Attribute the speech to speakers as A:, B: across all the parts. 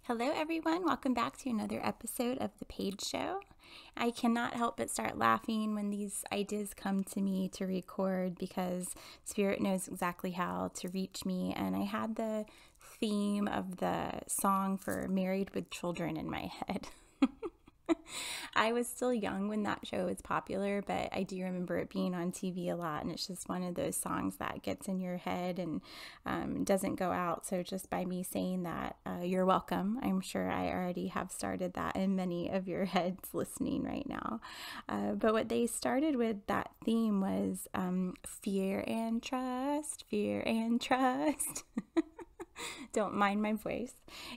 A: Hello everyone, welcome back to another episode of The Paige Show. I cannot help but start laughing when these ideas come to me to record because Spirit knows exactly how to reach me, and I had the theme of the song for Married with Children in my head. I was still young when that show was popular, but I do remember it being on TV a lot, and it's just one of those songs that gets in your head and doesn't go out. So just by me saying that, you're welcome. I'm sure I already have started that in many of your heads listening right now. But what they started with that theme was fear and trust, fear and trust. Don't mind my voice.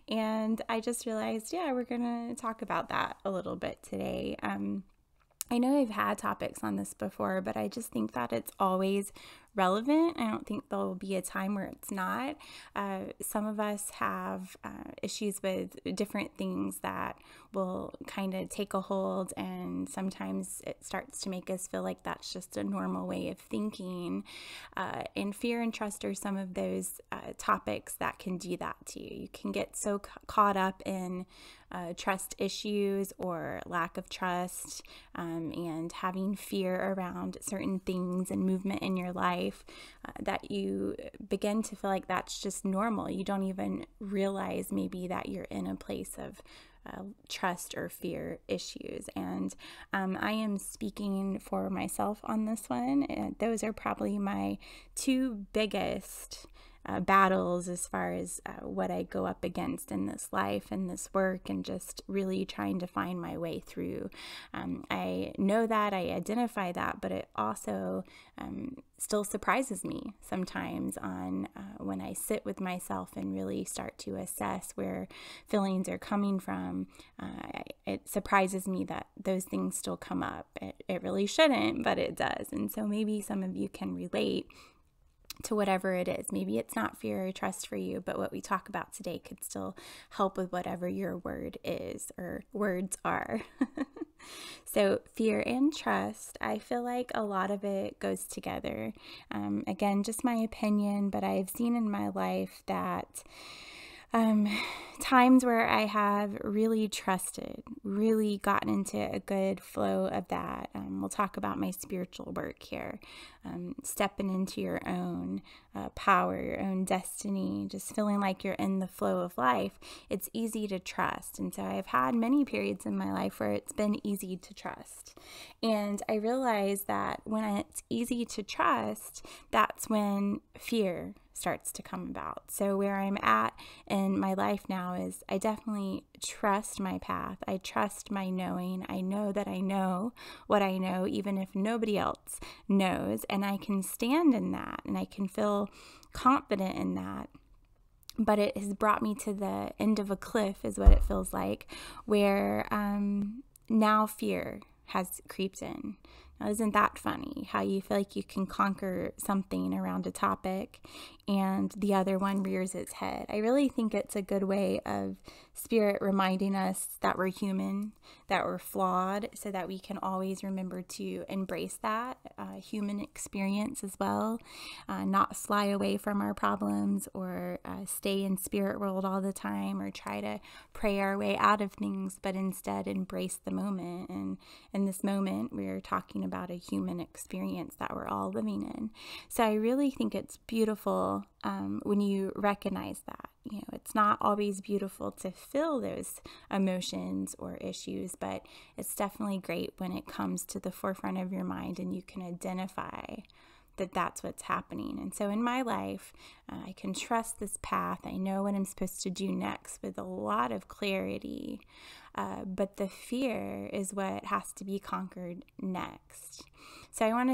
A: And I just realized, we're going to talk about that a little bit today. I know I've had topics on this before, but I just think that it's always relevant. I don't think there'll be a time where it's not. Some of us have issues with different things that will kind of take a hold, and sometimes it starts to make us feel like that's just a normal way of thinking. And fear and trust are some of those topics that can do that to you. You can get so caught up in trust issues or lack of trust, and having fear around certain things and movement in your life that you begin to feel like that's just normal. You don't even realize maybe that you're in a place of trust or fear issues. And I am speaking for myself on this one. Those are probably my two biggest battles as far as what I go up against in this life and this work, and just really trying to find my way through. I know that, I identify that, but it also still surprises me sometimes on when I sit with myself and really start to assess where feelings are coming from. It surprises me that those things still come up. It really shouldn't, but it does. And so maybe some of you can relate to whatever it is. Maybe it's not fear or trust for you, but what we talk about today could still help with whatever your word is or words are. So fear and trust, I feel like a lot of it goes together. Again, just my opinion, but I've seen in my life that times where I have really trusted, really gotten into a good flow of that. We'll talk about my spiritual work here. Stepping into your own power, your own destiny, just feeling like you're in the flow of life. It's easy to trust. And so I've had many periods in my life where it's been easy to trust. And I realize that when it's easy to trust, that's when fear starts to come about. So where I'm at in my life now is I definitely trust my path. I trust my knowing. I know that I know what I know, even if nobody else knows. And I can stand in that, and I can feel confident in that. But it has brought me to the end of a cliff, is what it feels like, where now fear has creeped in. Now, isn't that funny how you feel like you can conquer something around a topic and the other one rears its head? I really think it's a good way of Spirit reminding us that we're human, that we're flawed, so that we can always remember to embrace that human experience as well, not fly away from our problems or stay in spirit world all the time or try to pray our way out of things, but instead embrace the moment. And in this moment, we're talking about a human experience that we're all living in. So I really think it's beautiful when you recognize that. You know, it's not always beautiful to feel those emotions or issues, but it's definitely great when it comes to the forefront of your mind and you can identify that that's what's happening. And so in my life, I can trust this path. I know what I'm supposed to do next with a lot of clarity, but the fear is what has to be conquered next. So I want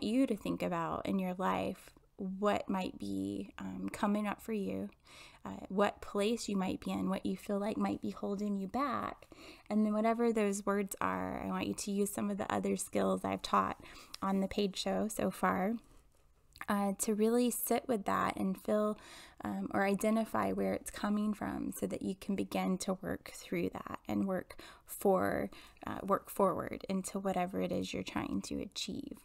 A: you to think about in your life what might be coming up for you, what place you might be in, what you feel like might be holding you back. And then whatever those words are, I want you to use some of the other skills I've taught on the Paige Show so far to really sit with that and feel or identify where it's coming from, so that you can begin to work through that and work forward into whatever it is you're trying to achieve.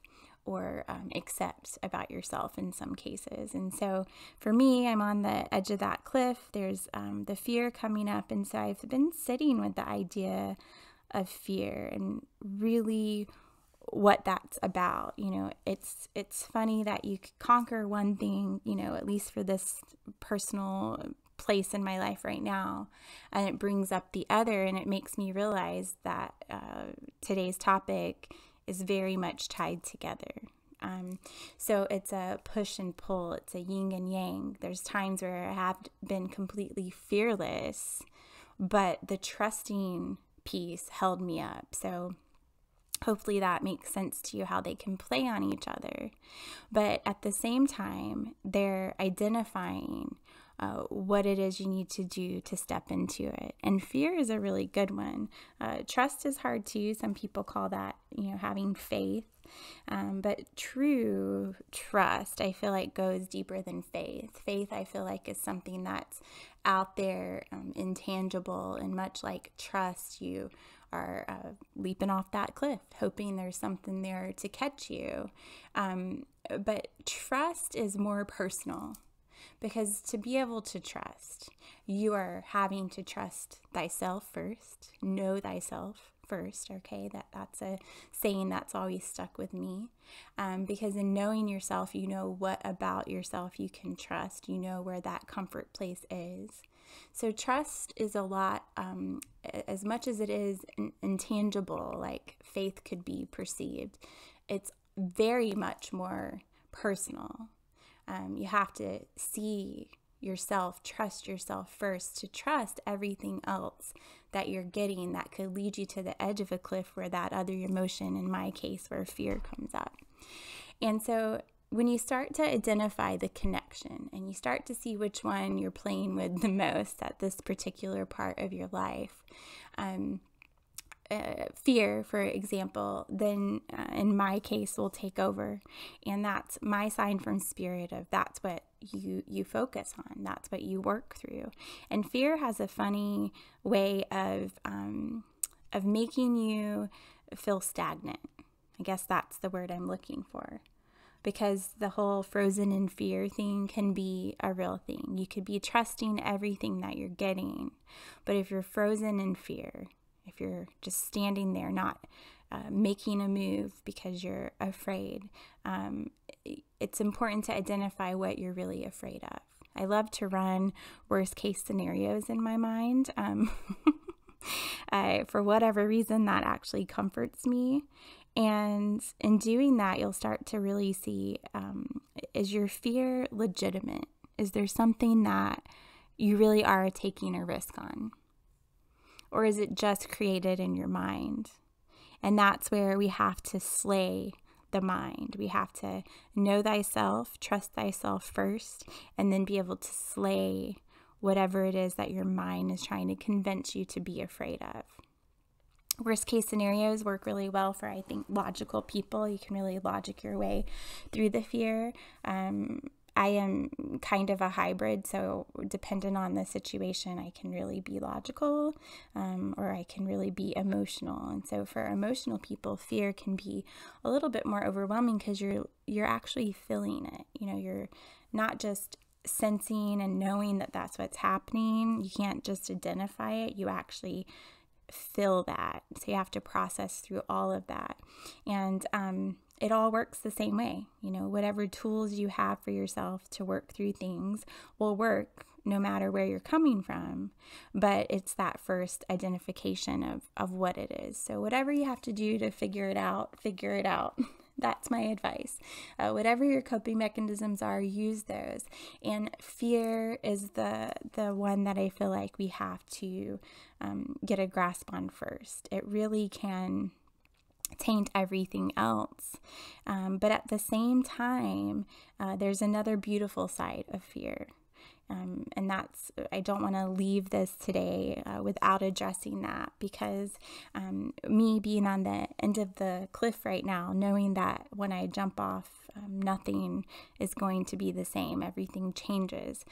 A: or accept about yourself in some cases. And so for me, I'm on the edge of that cliff. There's the fear coming up. And so I've been sitting with the idea of fear and really what that's about. You know, it's funny that you could conquer one thing, you know, at least for this personal place in my life right now, and it brings up the other, and it makes me realize that today's topic is very much tied together. So it's a push and pull. It's a yin and yang. There's times where I have been completely fearless, but the trusting piece held me up. So hopefully that makes sense to you, how they can play on each other. But at the same time, they're identifying what it is you need to do to step into it. And fear is a really good one. Trust is hard too. Some people call that, you know, having faith. But true trust, I feel like, goes deeper than faith. Faith, I feel like, is something that's out there, intangible, and much like trust, you are leaping off that cliff, hoping there's something there to catch you. But trust is more personal, because to be able to trust, you are having to trust thyself first, know thyself first. Okay, that's a saying that's always stuck with me, because in knowing yourself, you know what about yourself you can trust. You know where that comfort place is. So trust is a lot, as much as it is intangible, like faith could be perceived, it's very much more personal. You have to see yourself, trust yourself first, to trust everything else that you're getting that could lead you to the edge of a cliff where that other emotion, in my case, where fear comes up. And so when you start to identify the connection and you start to see which one you're playing with the most at this particular part of your life, fear, for example, then in my case will take over. And that's my sign from spirit of that's what you focus on. That's what you work through. And fear has a funny way of making you feel stagnant. I guess that's the word I'm looking for. Because the whole frozen in fear thing can be a real thing. You could be trusting everything that you're getting. But if you're frozen in fear, if you're just standing there, not making a move because you're afraid, it's important to identify what you're really afraid of. I love to run worst case scenarios in my mind. For whatever reason, that actually comforts me. And in doing that, you'll start to really see, is your fear legitimate? Is there something that you really are taking a risk on? Or is it just created in your mind? And that's where we have to slay the mind. We have to know thyself, trust thyself first, and then be able to slay whatever it is that your mind is trying to convince you to be afraid of. Worst case scenarios work really well for, I think, logical people. You can really logic your way through the fear. I am kind of a hybrid, so dependent on the situation, I can really be logical, or I can really be emotional. And so for emotional people, fear can be a little bit more overwhelming because you're actually feeling it. You know, you're not just sensing and knowing that that's what's happening. You can't just identify it. You actually feel that. So you have to process through all of that. And it all works the same way. You know, whatever tools you have for yourself to work through things will work no matter where you're coming from. But it's that first identification of what it is. So whatever you have to do to figure it out, figure it out. That's my advice. Whatever your coping mechanisms are, use those. And fear is the one that I feel like we have to get a grasp on first. It really can taint everything else. But at the same time, there's another beautiful side of fear. And that's, I don't want to leave this today without addressing that, because me being on the end of the cliff right now, knowing that when I jump off, nothing is going to be the same. Everything changes.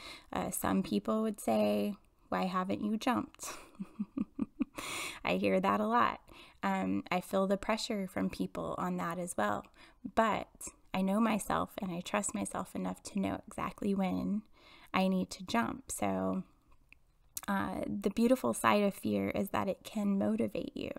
A: Some people would say, why haven't you jumped? I hear that a lot. I feel the pressure from people on that as well. But I know myself and I trust myself enough to know exactly when I need to jump. So the beautiful side of fear is that it can motivate you.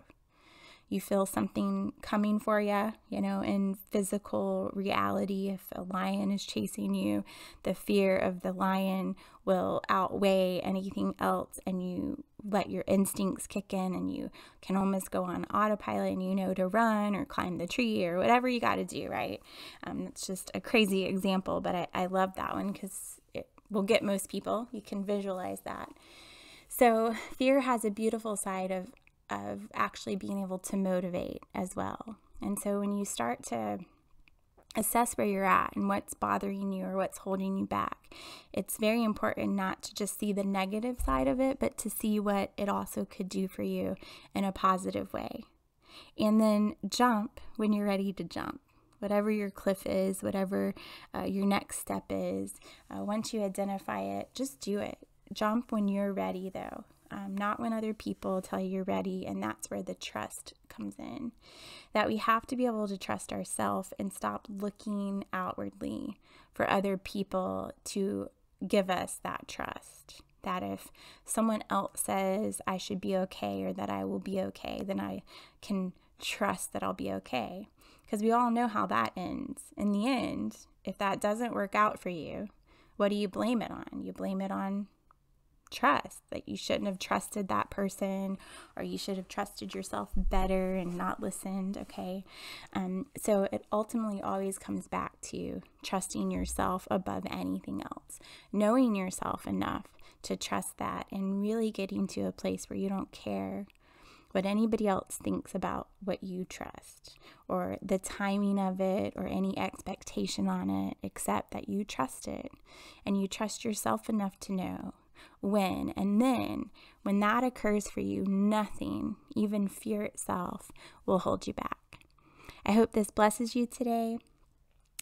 A: You feel something coming for you, in physical reality. If a lion is chasing you, the fear of the lion will outweigh anything else, and you let your instincts kick in, and you can almost go on autopilot, and to run or climb the tree or whatever you got to do, right? It's just a crazy example, but I love that one because it will get most people. You can visualize that. So fear has a beautiful side of actually being able to motivate as well. And so when you start to assess where you're at and what's bothering you or what's holding you back, it's very important not to just see the negative side of it, but to see what it also could do for you in a positive way. And then jump when you're ready to jump. Whatever your cliff is, whatever your next step is, once you identify it, just do it. Jump when you're ready, though. Not when other people tell you you're ready, and that's where the trust comes in. That we have to be able to trust ourselves and stop looking outwardly for other people to give us that trust. That if someone else says I should be okay or that I will be okay, then I can trust that I'll be okay. Because we all know how that ends. In the end, if that doesn't work out for you, what do you blame it on? You blame it on trust, that you shouldn't have trusted that person, or you should have trusted yourself better and not listened, okay? So it ultimately always comes back to trusting yourself above anything else, knowing yourself enough to trust that, and really getting to a place where you don't care what anybody else thinks about what you trust, or the timing of it, or any expectation on it, except that you trust it, and you trust yourself enough to know when. And then when that occurs for you, nothing, even fear itself, will hold you back. I hope this blesses you today.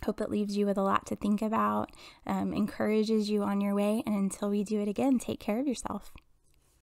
A: Hope it leaves you with a lot to think about, encourages you on your way. And until we do it again, take care of yourself.